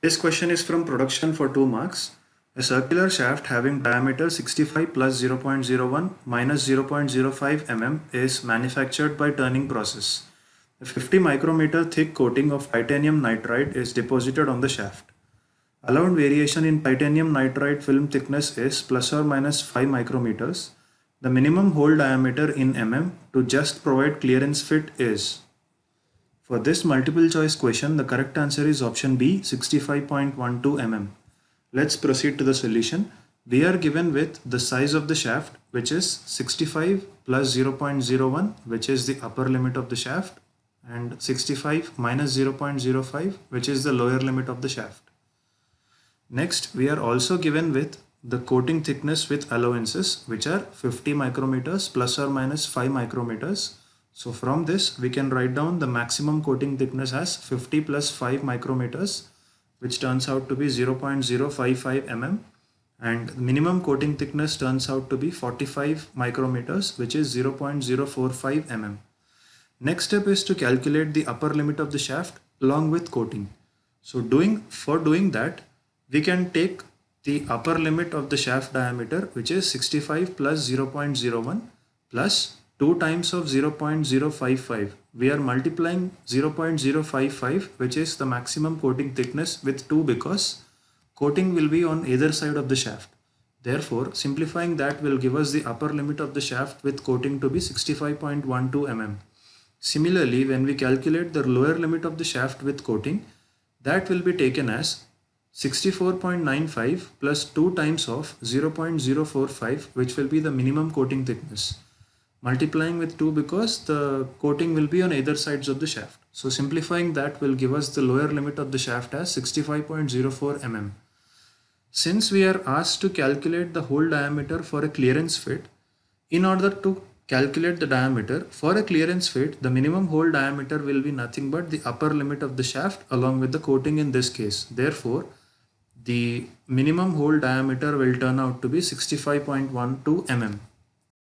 This question is from production for 2 marks. A circular shaft having diameter 65 plus 0.01 minus 0.05 mm is manufactured by turning process. A 50 micrometer thick coating of titanium nitride is deposited on the shaft. Allowed variation in titanium nitride film thickness is plus or minus 5 micrometers. The minimum hole diameter in mm to just provide clearance fit is. For this multiple choice question, the correct answer is option B, 65.12 mm. Let's proceed to the solution. We are given with the size of the shaft, which is 65 plus 0.01, which is the upper limit of the shaft, and 65 minus 0.05, which is the lower limit of the shaft. Next, we are also given with the coating thickness with allowances, which are 50 micrometers plus or minus 5 micrometers. So from this, we can write down the maximum coating thickness as 50 plus 5 micrometers, which turns out to be 0.055 mm, and minimum coating thickness turns out to be 45 micrometers, which is 0.045 mm. Next step is to calculate the upper limit of the shaft along with coating. So for doing that, we can take the upper limit of the shaft diameter, which is 65 plus 0.01 plus 2 times of 0.055. We are multiplying 0.055, which is the maximum coating thickness, with 2 because coating will be on either side of the shaft. Therefore, simplifying that will give us the upper limit of the shaft with coating to be 65.12 mm. Similarly, when we calculate the lower limit of the shaft with coating, that will be taken as 64.95 plus 2 times of 0.045, which will be the minimum coating thickness. Multiplying with 2 because the coating will be on either sides of the shaft. So simplifying that will give us the lower limit of the shaft as 65.04 mm. Since we are asked to calculate the hole diameter for a clearance fit, in order to calculate the diameter for a clearance fit, the minimum hole diameter will be nothing but the upper limit of the shaft along with the coating in this case. Therefore, the minimum hole diameter will turn out to be 65.12 mm.